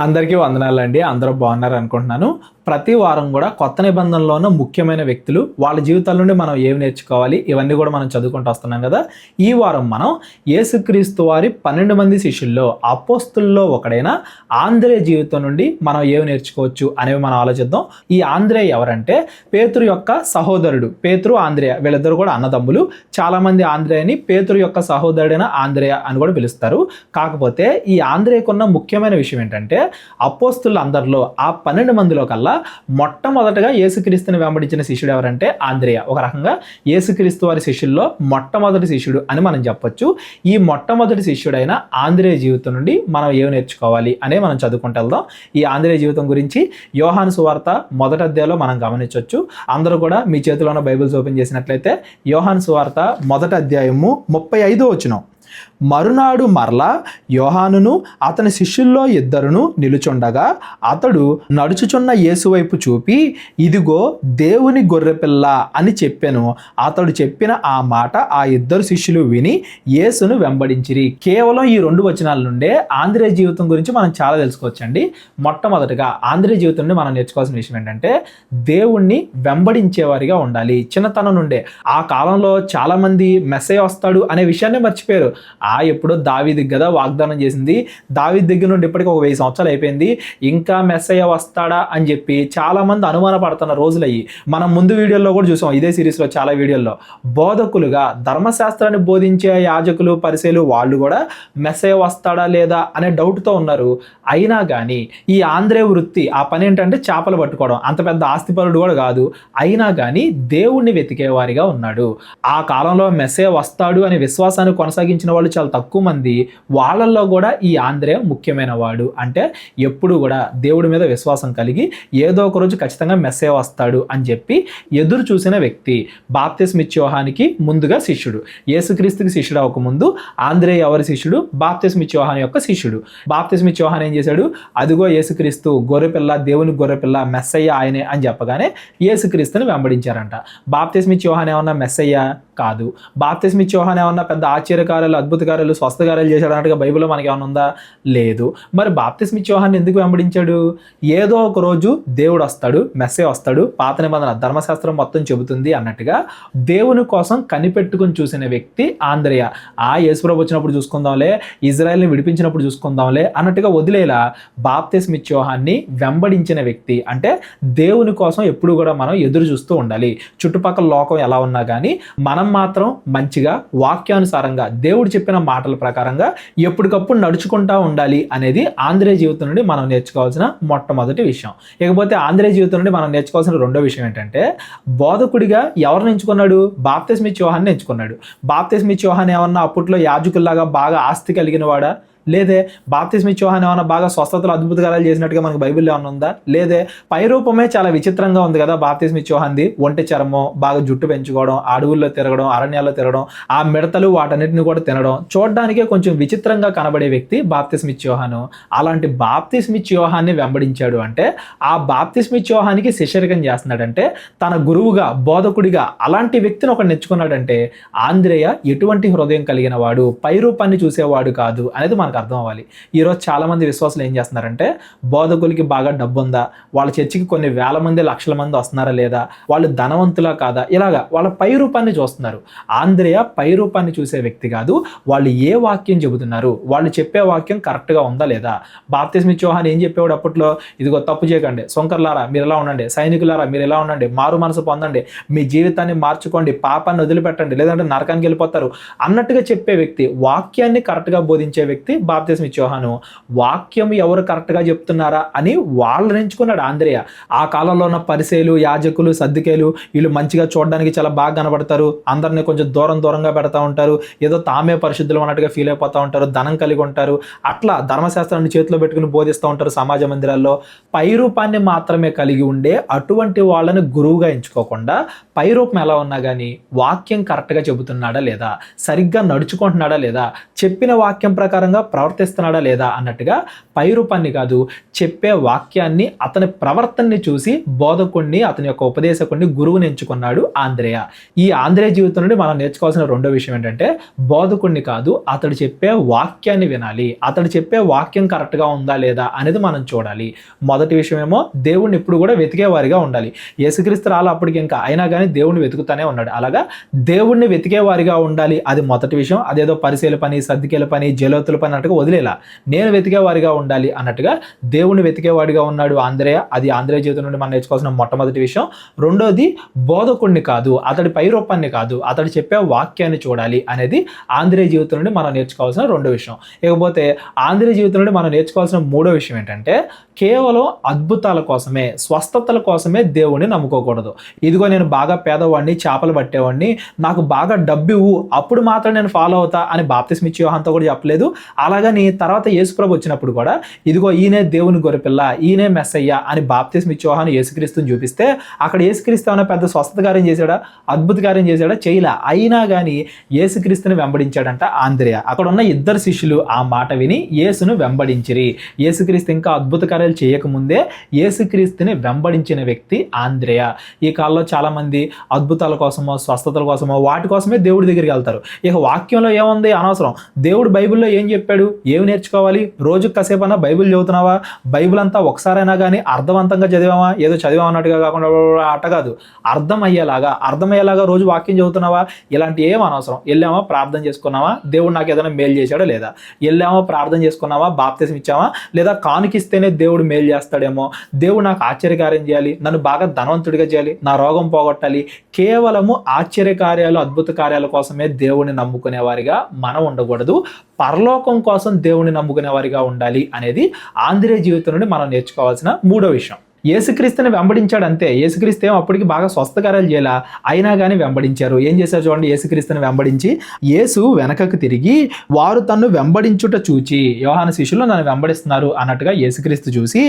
అందరికీ వందనాలండి. అందరూ బాగున్నారు అనుకుంటున్నాను. ప్రతి వారం కూడా కొత్త నిబంధనలో ఉన్న ముఖ్యమైన వ్యక్తులు వాళ్ళ జీవితాల నుండి మనం ఏమి నేర్చుకోవాలి ఇవన్నీ కూడా మనం చదువుకుంటూ వస్తున్నాం కదా. ఈ వారం మనం యేసుక్రీస్తు వారి 12 మంది శిష్యుల్లో అపోస్తుల్లో ఒకడైన ఆంద్రే జీవితం నుండి మనం ఏమి నేర్చుకోవచ్చు అనేవి మనం ఆలోచిద్దాం. ఈ ఆంద్రే ఎవరంటే పేతురు యొక్క సహోదరుడు. పేతురు ఆంద్రేయ వీళ్ళిద్దరు కూడా అన్నదమ్ములు. చాలామంది ఆంద్రేయని పేతురు యొక్క సహోదరుడైన ఆంద్రేయ అని కూడా పిలుస్తారు. కాకపోతే ఈ ఆంద్రేయకున్న ముఖ్యమైన విషయం ఏంటంటే అపోస్తులందరిలో ఆ 12 మందిలో కల్లా మొట్టమొదటగా యేసుక్రీస్తుని వెంబడించిన శిష్యుడు ఎవరంటే ఆంద్రేయ. ఒక రకంగా యేసుక్రీస్తు వారి శిష్యుల్లో మొట్టమొదటి శిష్యుడు అని మనం చెప్పొచ్చు. ఈ మొట్టమొదటి శిష్యుడైన ఆంద్రేయ జీవితం నుండి మనం ఏమి నేర్చుకోవాలి అనే మనం చదువుకుంటూ వెళ్దాం. ఈ ఆంద్రేయ జీవితం గురించి యోహాను సువార్త మొదటి అధ్యాయంలో మనం గమనించవచ్చు. అందరూ కూడా మీ చేతిలో ఉన్న బైబిల్స్ ఓపెన్ చేసినట్లయితే యోహాను సువార్త మొదటి అధ్యాయము 35వ వచనం. మరునాడు మరలా యోహానును అతని శిష్యుల్లో ఇద్దరును నిలుచుండగా అతడు నడుచుచున్న యేసు వైపు చూపి, ఇదిగో దేవుని గొర్రెపిల్ల అని చెప్పెను. అతడు చెప్పిన ఆ మాట ఆ ఇద్దరు శిష్యులు విని యేసును వెంబడించిరి. కేవలం ఈ 2 వచనాల నుండే ఆంద్రేయ జీవితం గురించి మనం చాలా తెలుసుకోవచ్చండి. మొట్టమొదటిగా ఆంద్రేయ జీవితం నుండి మనం నేర్చుకోవాల్సిన విషయం ఏంటంటే దేవుణ్ణి వెంబడించేవారిగా ఉండాలి. చిన్నతనం నుండే ఆ కాలంలో చాలా మంది మెస్సయ్య వస్తాడు అనే విషయాన్ని మర్చిపోయారు. ఎప్పుడో దావీదుకి కదా వాగ్దానం చేసింది. దావీదు దగ్గర నుండి ఇప్పటికీ 1000 సంవత్సరాలు అయిపోయింది, ఇంకా మెస్సయ్య వస్తాడా అని చెప్పి చాలా మంది అనుమాన పడుతున్న రోజులయ్యి. మనం ముందు వీడియోలో కూడా చూసాం, ఇదే సిరీస్లో చాలా వీడియోల్లో. బోధకులుగా ధర్మశాస్త్రాన్ని బోధించే యాజకులు పరిసయ్యులు వాళ్ళు కూడా మెస్సయ్య వస్తాడా లేదా అనే డౌట్తో ఉన్నారు. అయినా కానీ ఈ ఆంద్రేయ వృత్తి ఆ పని ఏంటంటే చేపలు పట్టుకోవడం, అంత పెద్ద ఆస్తిపరుడు కూడా కాదు. అయినా కానీ దేవుణ్ణి వెతికేవారిగా ఉన్నాడు. ఆ కాలంలో మెస్సయ్య వస్తాడు అనే విశ్వాసాన్ని కొనసాగించిన వాళ్ళు చాలా తక్కువ మంది. వాళ్ళల్లో కూడా ఈ ఆంద్రేయ ముఖ్యమైన వాడు. అంటే ఎప్పుడు కూడా దేవుడి మీద విశ్వాసం కలిగి ఏదో ఒక రోజు ఖచ్చితంగా మెస్సయ్య వస్తాడు అని చెప్పి ఎదురు చూసిన వ్యక్తి. బాప్తిస్మిచ్చే యోహానికి ముందుగా శిష్యుడు. యేసుక్రీస్తుకి శిష్యుడు అవ్వకముందు ఆంద్రేయ ఎవరి శిష్యుడు? బాప్తిస్మిచ్చే యోహాను యొక్క శిష్యుడు. బాప్తిస్మిచ్చే యోహాను ఏం చేశాడు? అదిగో యేసుక్రీస్తు గొర్రెపిల్ల, దేవుని గొర్రెపిల్ల, మెస్సయ్య ఆయనే అని చెప్పగానే యేసుక్రీస్తుని వెంబడించారంట. బాప్తిస్మిచ్చే యోహాను ఏమన్నా మెస్సయ్య? కాదు. బాప్తిస్మిచ్చే యోహాను ఏమన్నా పెద్ద ఆశ్చర్యకార్యాలు, అద్భుత కార్యాలు, స్వస్థకార్యాలు చేశాడు అన్నట్టుగా బైబిల్లో మనకి ఏమైనా ఉందా? లేదు. మరి బాప్తిస్మిచ్చే యోహాను ఎందుకు వెంబడించాడు? ఏదో ఒక రోజు దేవుడు వస్తాడు, మెస్సయ్య వస్తాడు, పాత నిబంధన ధర్మశాస్త్రం మొత్తం చెబుతుంది అన్నట్టుగా దేవుని కోసం కనిపెట్టుకుని చూసిన వ్యక్తి ఆంద్రేయ. యేసుప్రభు వచ్చినప్పుడు చూసుకుందాంలే, ఇజ్రాయెల్ని విడిపించినప్పుడు చూసుకుందాంలే అన్నట్టుగా వదిలేలా బాప్తిస్మిచ్చే యోహాన్ని వెంబడించిన వ్యక్తి. అంటే దేవుని కోసం ఎప్పుడు కూడా మనం ఎదురు చూస్తూ ఉండాలి. చుట్టుపక్కల లోకం ఎలా ఉన్నా కానీ మనం మాత్రం మంచిగా వాక్యానుసారంగా దేవుడు చెప్పిన మాటల ప్రకారంగా ఎప్పటికప్పుడు నడుచుకుంటా ఉండాలి అనేది ఆంద్రేయ జీవితం నుండి మనం నేర్చుకోవాల్సిన మొట్టమొదటి విషయం. ఇకపోతే ఆంద్రేయ జీవితం నుండి మనం నేర్చుకోవాల్సిన రెండో విషయం ఏంటంటే బోధకుడిగా ఎవరిని ఎంచుకున్నాడు? బాప్తిస్మిచ్చే యోహాన్ని ఎంచుకున్నాడు. బాప్తిస్మిచ్చే యోహాను ఏమన్నా అప్పట్లో యాజకుల్లాగా బాగా ఆస్తి కలిగిన వాడా? లేదే. బాప్తిస్మిచ్చే యోహాను ఏమన్నా బాగా స్వస్థతలు, అద్భుత కార్యాలు చేసినట్టుగా మనకు బైబిల్లో ఏమన్నా ఉందా? లేదే. పైరూపమే చాలా విచిత్రంగా ఉంది కదా బాప్తిస్మిచ్చే యోహాన్ది. ఒంటి చర్మం, బాగా జుట్టు పెంచుకోవడం, అడవుల్లో తిరగడం, అరణ్యాల్లో తిరగడం, ఆ మిడతలు వాటన్నిటిని కూడా తినడం, చూడడానికే కొంచెం విచిత్రంగా కనబడే వ్యక్తి బాప్తిస్మిచ్చే యోహాను. అలాంటి బాప్తిస్మిచ్చే యోహాన్ని వెంబడించాడు అంటే ఆ బాప్తిస్మిచ్చే యోహానికి శిష్యరికం చేస్తున్నాడంటే, తన గురువుగా, బోధకుడిగా అలాంటి వ్యక్తిని ఒకటి నెచ్చుకున్నాడంటే ఆంద్రేయ ఎటువంటి హృదయం కలిగిన వాడు, పైరూపాన్ని చూసేవాడు కాదు అనేది మనకు అర్థం అవ్వాలి. ఈరోజు చాలా మంది విశ్వాసులు ఏం చేస్తున్నారంటే బోధకులకి బాగా డబ్బు ఉందా, వాళ్ళ చర్చికి కొన్ని వేల మంది, లక్షల మంది వస్తున్నారా లేదా, వాళ్ళు ధనవంతులా కాదా, ఇలాగా వాళ్ళ పై రూపాన్ని చూస్తున్నారు. ఆంద్రేయ పై రూపాన్ని చూసే వ్యక్తి కాదు. వాళ్ళు ఏ వాక్యం చెబుతున్నారు, వాళ్ళు చెప్పే వాక్యం కరెక్ట్గా ఉందా లేదా. బాప్తిస్మిచ్చే యోహాను ఏం చెప్పేవాడు అప్పట్లో? ఇదిగో తప్పు చేయకండి, సొంకర్లారా మీరు ఎలా ఉండండి, సైనికులారా మీరు ఎలా ఉండండి, మారు మనసు పొందండి, మీ జీవితాన్ని మార్చుకోండి, పాపాన్ని వదిలిపెట్టండి, లేదంటే నరకానికి వెళ్ళిపోతారు అన్నట్టుగా చెప్పే వ్యక్తి, వాక్యాన్ని కరెక్ట్గా బోధించే వ్యక్తి బాప్తిస్మిచ్చే యోహాను. వాక్యం ఎవరు కరెక్ట్గా చెప్తున్నారా అని వాళ్ళని ఎంచుకున్నాడు ఆంద్రేయ. ఆ కాలంలో ఉన్న పరిసయ్యులు, యాజకులు, సద్దుకేలు వీళ్ళు మంచిగా చూడడానికి చాలా బాగా కనబడతారు, అందరినీ కొంచెం దూరంగా పెడతా ఉంటారు, ఏదో తామే పరిశుద్ధులు అన్నట్టుగా ఫీల్ అయిపోతూ ఉంటారు, ధనం కలిగి ఉంటారు, అట్లా ధర్మశాస్త్రాన్ని చేతిలో పెట్టుకుని బోధిస్తూ ఉంటారు సమాజ మందిరాల్లో. పైరూపాన్ని మాత్రమే కలిగి ఉండే అటువంటి వాళ్ళని గురువుగా ఎంచుకోకుండా పైరూపం ఎలా ఉన్నా కానీ వాక్యం కరెక్ట్గా చెబుతున్నాడా లేదా, సరిగ్గా నడుచుకుంటున్నాడా లేదా, చెప్పిన వాక్యం ప్రకారంగా ప్రవర్తిస్తున్నాడా లేదా అన్నట్టుగా పై రూపాన్ని కాదు, చెప్పే వాక్యాన్ని, అతని ప్రవర్తనని చూసి బోధకుడిని, అతని యొక్క ఉపదేశకుడిని, గురువుని ఎంచుకున్నాడు ఆంద్రేయ. ఈ ఆంద్రేయ జీవితం నుండి మనం నేర్చుకోవాల్సిన రెండో విషయం ఏంటంటే బోధకుడిని కాదు, అతడు చెప్పే వాక్యాన్ని వినాలి. అతడు చెప్పే వాక్యం కరెక్ట్గా ఉందా లేదా అనేది మనం చూడాలి. మొదటి విషయం ఏమో దేవుణ్ణి ఎప్పుడు కూడా వెతికేవారిగా ఉండాలి. యేసుక్రీస్తు రాలు అప్పటికి ఇంకా, అయినా కానీ దేవుణ్ణి వెతుకుతానే ఉన్నాడు. అలాగా దేవుణ్ణి వెతికేవారిగా ఉండాలి. అది మొదటి విషయం. అదేదో పరిశీల పని, సర్దికేల పని, జలోతుల పని అన్నట్టుగా వదిలేలా, నేను వెతికేవారిగా ఉండాలి అన్నట్టుగా దేవుణ్ణి వెతికేవాడిగా ఉన్నాడు ఆంద్రేయ. అది ఆంద్రేయ జీవితం నుండి మనం నేర్చుకోవాల్సిన మొట్టమొదటి విషయం. రెండోది బోధకుడిని కాదు, అతడి పై రూపాన్ని కాదు, అతడు చెప్పే వాక్యాన్ని చూడాలి అనేది ఆంద్రేయ జీవితం నుండి మనం నేర్చుకోవాల్సిన రెండో విషయం. ఇకపోతే ఆంద్రేయ జీవితం నుండి మనం నేర్చుకోవాల్సిన మూడో విషయం ఏంటంటే కేవలం అద్భుతాల కోసమే, స్వస్థతల కోసమే దేవుణ్ణి నమ్ముకోకూడదు. ఇదిగో నేను బాగా పేదవాడిని, చేపలు పట్టేవాడిని, నాకు బాగా డబ్బు ఇవ్వు, అప్పుడు మాత్రం నేను ఫాలో అవుతా అని బాప్తిస్మ ఇచ్చే యోహానుతో కూడా చెప్పలేదు. అలాగని తర్వాత యేసుప్రభు వచ్చినప్పుడు కూడా ఇదిగో ఈయనే దేవుని గొర్రెపిల్ల, ఈయనే మెస్సయ్య అని బాప్తిస్మ ఇచ్చే యోహాను యేసుక్రీస్తుని చూపిస్తే అక్కడ యేసుక్రీస్తు ఏమైనా పెద్ద స్వస్థత కార్యం చేశాడా, అద్భుత కార్యం చేశాడా? చేయలే. అయినా కానీ యేసుక్రీస్తుని వెంబడించాడంట ఆంద్రేయ. అక్కడ ఉన్న ఇద్దరు శిష్యులు ఆ మాట విని యేసును వెంబడించిరి. యేసుక్రీస్తు ఇంకా అద్భుత కార్యాలు చేయకముందే యేసుక్రీస్తుని వెంబడించిన వ్యక్తి ఆంద్రేయ. ఈ కాలంలో చాలా మంది అద్భుతాల కోసమో, స్వస్థతల కోసమో, వాటి కోసమే దేవుడి దగ్గరికి వెళ్తారు. ఇక వాక్యంలో ఏముంది అనవసరం. దేవుడు బైబిల్లో ఏం చెప్పాడు, ఏమి నేర్చుకోవాలి? రోజు కాసేపైనా బైబిల్ చదువుతున్నావా? బైబిల్ అంతా ఒకసారైనా కానీ అర్థవంతంగా చదివామా? ఏదో చదివామన్నట్టుగా కాకుండా అట్ట కాదు, అర్థమయ్యేలాగా రోజు వాక్యం చదువుతున్నావా? ఇలాంటి ఏం అనవసరం. వెళ్ళామా, ప్రార్థన చేసుకున్నావా, దేవుడు నాకు ఏదైనా మేలు చేశాడా లేదా? వెళ్ళామా, ప్రార్థన చేసుకున్నావా, బాప్తిస్మ ఇచ్చావా, లేదా కానుకిస్తేనే దేవుడు మేలు చేస్తాడేమో, దేవుడు నాకు ఆశ్చర్యకార్యం చేయాలి, నన్ను బాగా ధనవంతుడిగా చేయాలి, నా రోగం పోగొట్టాలి, కేవలము ఆశ్చర్యకార్యాలు, అద్భుత కార్యాల కోసమే దేవుడిని నమ్ముకునే వారిగా మనం ఉండకూడదు. పరలోకం కోసం దేవుడిని నమ్ముకునే వారిగా ఉండాలి అనేది ఆంద్రేయ జీవితం నుండి మనం నేర్చుకోవాల్సిన మూడో విషయం. యేసుక్రీస్తుని వెంబడించాడు అంతే. యేసుక్రీస్తు ఏమో అప్పటికి బాగా స్వస్థకార్యాలు చేయాల, అయినా కానీ వెంబడించారు. ఏం చేశారు చూడండి, యేసుక్రీస్తుని వెంబడించి యేసు వెనకకు తిరిగి వారు తన్ను వెంబడించుట చూచి, యోహాను శిష్యులు నన్ను వెంబడిస్తున్నారు అన్నట్టుగా యేసుక్రీస్తు చూసి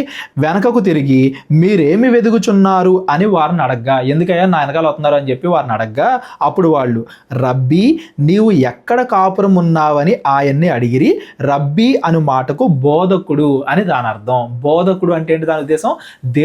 వెనకకు తిరిగి మీరేమి వెదుగుచున్నారు అని వారిని అడగ్గా, ఎందుకయ్యా నా వెనకాల వస్తున్నారు అని చెప్పి వారిని అడగ్గా, అప్పుడు వాళ్ళు రబ్బీ నీవు ఎక్కడ కాపురం ఉన్నావని ఆయన్ని అడిగిరి. రబ్బీ అను మాటకు బోధకుడు అని దాని అర్థం. బోధకుడు అంటే ఏంటి దాని ఉద్దేశం?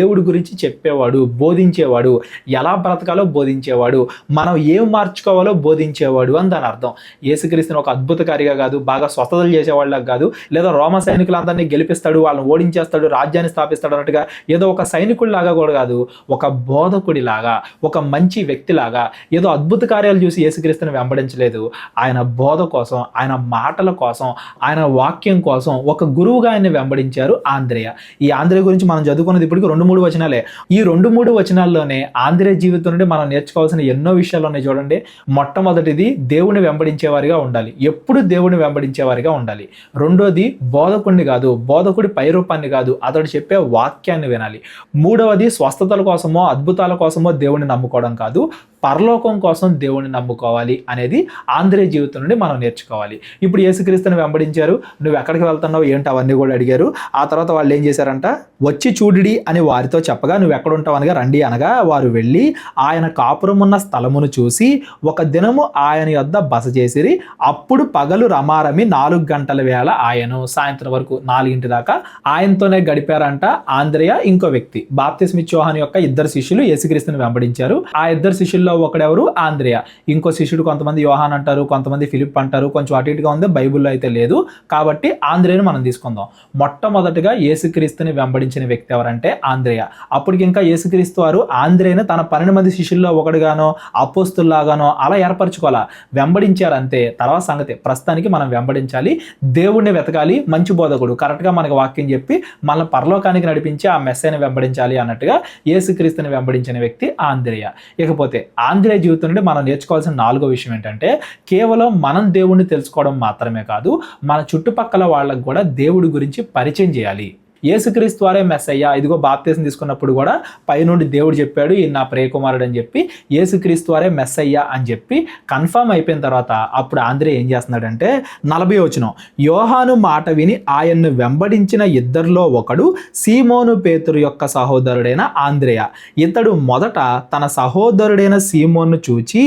దేవుడి గురించి చెప్పేవాడు, బోధించేవాడు, ఎలా బ్రతకాలో బోధించేవాడు, మనం ఏం మార్చుకోవాలో బోధించేవాడు అని దాని అర్థం. యేసుక్రీస్తుని ఒక అద్భుతకారిగా కాదు, బాగా స్వస్థతలు చేసేవాళ్ళకి కాదు, లేదా రోమ సైనికులందరినీ గెలిపిస్తాడు, వాళ్ళని ఓడించేస్తాడు, రాజ్యాన్ని స్థాపిస్తాడు అన్నట్టుగా ఏదో ఒక సైనికుడిలాగా కూడా కాదు, ఒక బోధకుడిలాగా, ఒక మంచి వ్యక్తిలాగా, ఏదో అద్భుత కార్యాలు చూసి యేసుక్రీస్తుని వెంబడించలేదు. ఆయన బోధ కోసం, ఆయన మాటల కోసం, ఆయన వాక్యం కోసం ఒక గురువుగా ఆయన్ని వెంబడించారు ఆంద్రేయ. ఈ ఆంద్రేయ గురించి మనం చదువుకున్నది ఇప్పటికి 2-3 వచనాలే. ఈ 2-3 వచనాల్లోనే ఆంద్రేయ జీవితం నుండి మనం నేర్చుకోవాల్సిన ఎన్నో విషయాలు ఉన్నాయి చూడండి. మొట్టమొదటిది దేవుని వెంబడించేవారిగా ఉండాలి, ఎప్పుడు దేవుని వెంబడించేవారిగా ఉండాలి. రెండోది బోధకుడిని కాదు, బోధకుడి పైరూపాన్ని కాదు, అతడు చెప్పే వాక్యాన్ని వినాలి. మూడవది స్వస్థతల కోసమో, అద్భుతాల కోసమో దేవుని నమ్ముకోవడం కాదు, పరలోకం కోసం దేవుని నమ్ముకోవాలి అనేది ఆంద్రేయ జీవితం నుండి మనం నేర్చుకోవాలి. ఇప్పుడు యేసుక్రీస్తుని వెంబడించారు, నువ్వు ఎక్కడికి వెళ్తున్నావు ఏంటి అవన్నీ కూడా అడిగారు. ఆ తర్వాత వాళ్ళు ఏం చేశారంట, వచ్చి చూడిడి అని వారితో చెప్పగా నువ్వు ఎక్కడ ఉంటావు అనగా రండి అనగా వారు వెళ్ళి ఆయన కాపురం ఉన్న స్థలమును చూసి ఒక దినము ఆయన యొద్ద బస చేసిరి. అప్పుడు పగలు రమారమి 4 గంటల వేళ ఆయను, సాయంత్రం వరకు 4 దాకా ఆయనతోనే గడిపారంట ఆంద్రేయ ఇంకో వ్యక్తి. బాప్తిస్మ యోహాను యొక్క ఇద్దరు శిష్యులు యేసుక్రీస్తుని వెంబడించారు. ఆ ఇద్దరు శిష్యుల్లో ఒకడెవరు, ఆంద్రేయ. ఇంకో శిష్యుడు కొంతమంది యోహాన్ అంటారు, కొంతమంది ఫిలిప్ అంటారు, కొంచెం అటు ఇటుగా ఉంది, బైబిల్లో అయితే లేదు కాబట్టి ఆంద్రేయను మనం తీసుకుందాం. మొట్టమొదటిగా యేసుక్రీస్తుని వెంబడించిన వ్యక్తి ఎవరంటే ఆంద్రేయ. అప్పటికి ఇంకా యేసుక్రీస్తు వారు ఆంద్రేయను తన 12 మంది శిష్యుల్లో ఒకటిగానో అపోస్తుల్లాగానో అలా ఏర్పరచుకోవాలా, వెంబడించారు అంతే. తర్వాత సంగతి, ప్రస్తుతానికి మనం వెంబడించాలి, దేవుణ్ణి వెతకాలి, మంచి బోధకుడు కరెక్ట్గా మనకు వాక్యం చెప్పి మన పరలోకానికి నడిపించి ఆ మెస్సైని వెంబడించాలి అన్నట్టుగా యేసుక్రీస్తుని వెంబడించిన వ్యక్తి ఆంద్రేయ. ఇకపోతే ఆంద్రేయ జీవితం నుండి మనం నేర్చుకోవాల్సిన 4వ విషయం ఏంటంటే కేవలం మనం దేవుణ్ణి తెలుసుకోవడం మాత్రమే కాదు, మన చుట్టుపక్కల వాళ్ళకు కూడా దేవుడి గురించి పరిచయం చేయాలి. యేసుక్రీస్తు వారే మెస్సయ్య, ఇదిగో బాప్తిసం తీసుకున్నప్పుడు కూడా పైనుండి దేవుడు చెప్పాడు ఈయన నా ప్రియకుమారుడు అని చెప్పి యేసుక్రీస్తు వారే మెస్సయ్య అని చెప్పి కన్ఫర్మ్ అయిపోయిన తర్వాత అప్పుడు ఆంద్రే ఏం చేస్తున్నాడంటే 40వ వచనం, యోహాను మాట విని ఆయన్ను వెంబడించిన ఇద్దరిలో ఒకడు సీమోను పేతురు యొక్క సహోదరుడైన ఆంద్రేయ. ఇతడు మొదట తన సహోదరుడైన సీమోను చూచి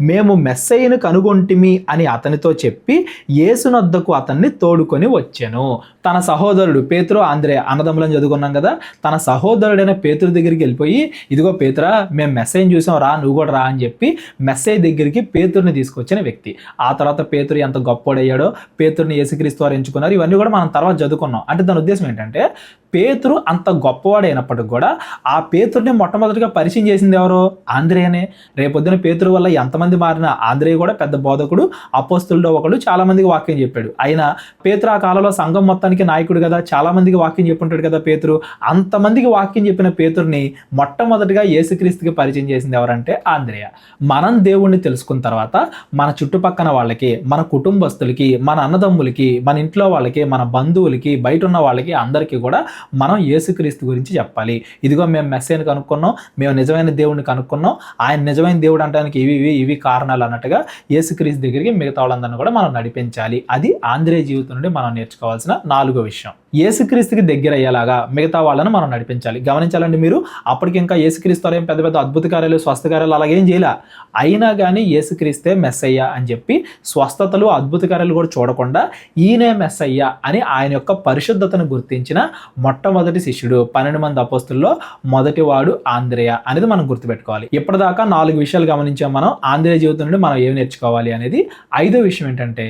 మేము మెస్సయ్యను కనుగొంటిమి అని అతనితో చెప్పి యేసునొద్దకు అతన్ని తోడుకొని వచ్చెను. తన సహోదరుడు పేతురు ఆంద్రేయ అన్నదమ్ములని చదువుకున్నాం కదా, తన సహోదరుడైన పేతురు దగ్గరికి వెళ్ళిపోయి ఇదిగో పేతురా మేము మెస్సయ్యను చూసాం రా నువ్వు కూడా రా అని చెప్పి మెస్సయ్య దగ్గరికి పేతురుని తీసుకొచ్చిన వ్యక్తి. ఆ తర్వాత పేతురు ఎంత గొప్పోడయ్యాడో, పేతురుని యేసుక్రీస్తు వారు ఎంచుకున్నారు, ఇవన్నీ కూడా మనం తర్వాత చదువుకున్నాం. అంటే దాని ఉద్దేశం ఏంటంటే పేతురు అంత గొప్పవాడైనప్పటికి కూడా ఆ పేతురుని మొట్టమొదటిగా పరిచయం చేసింది ఎవరు? ఆంద్రేయనే. రేపొద్దున పేతురు వల్ల ఎంతమంది మారినా ఆంద్రేయ కూడా పెద్ద బోధకుడు, అపోస్తుల్లో ఒకడు, చాలా మందికి వాక్యం చెప్పాడు. అయినా పేతురు ఆ కాలంలో సంఘం మొత్తానికి నాయకుడు కదా, చాలా మందికి వాక్యం చెప్పుంటాడు కదా పేతురు. అంతమందికి వాక్యం చెప్పిన పేతురుని మొట్టమొదటిగా యేసుక్రీస్తుకి పరిచయం చేసింది ఎవరంటే ఆంద్రేయ. మనం దేవుణ్ణి తెలుసుకున్న తర్వాత మన చుట్టుపక్కన వాళ్ళకి, మన కుటుంబస్తులకి, మన అన్నదమ్ములకి, మన ఇంట్లో వాళ్ళకి, మన బంధువులకి, బయట ఉన్న వాళ్ళకి అందరికీ కూడా మనం యేసుక్రీస్తు గురించి చెప్పాలి. ఇదిగో మేము మెస్సయ్యను కనుక్కున్నాం, మేము నిజమైన దేవుడిని కనుక్కున్నాం, ఆయన నిజమైన దేవుడు అంటానికి ఇవి కారణాలు అన్నట్టుగా యేసుక్రీస్తు దగ్గరికి మిగతా వాళ్ళందరినీ కూడా మనం నడిపించాలి. అది ఆంద్రేయ జీవితం నుండి మనం నేర్చుకోవాల్సిన 4వ విషయం. యేసుక్రీస్తుకి దగ్గర అయ్యేలాగా మిగతా వాళ్ళను మనం నడిపించాలి. గమనించాలండి మీరు, అప్పటికి ఇంకా యేసుక్రీస్తు ఏం పెద్ద పెద్ద అద్భుత కార్యాలు, స్వస్థ కార్యాలు అలాగేం చేయలే. అయినా కానీ యేసుక్రీస్తే మెస్సయ్య అని చెప్పి స్వస్థతలు, అద్భుత కార్యాలు కూడా చూడకుండా ఈయనే మెస్సయ్య అని ఆయన యొక్క పరిశుద్ధతను గుర్తించిన మొట్టమొదటి శిష్యుడు 12 మంది అపోస్తుల్లో మొదటివాడు ఆంద్రేయ అనేది మనం గుర్తుపెట్టుకోవాలి. ఇప్పటిదాకా 4 విషయాలు గమనించాం మనం. ఆంద్రేయ జీవితం నుండి మనం ఏం నేర్చుకోవాలి అనేది. 5వ విషయం ఏంటంటే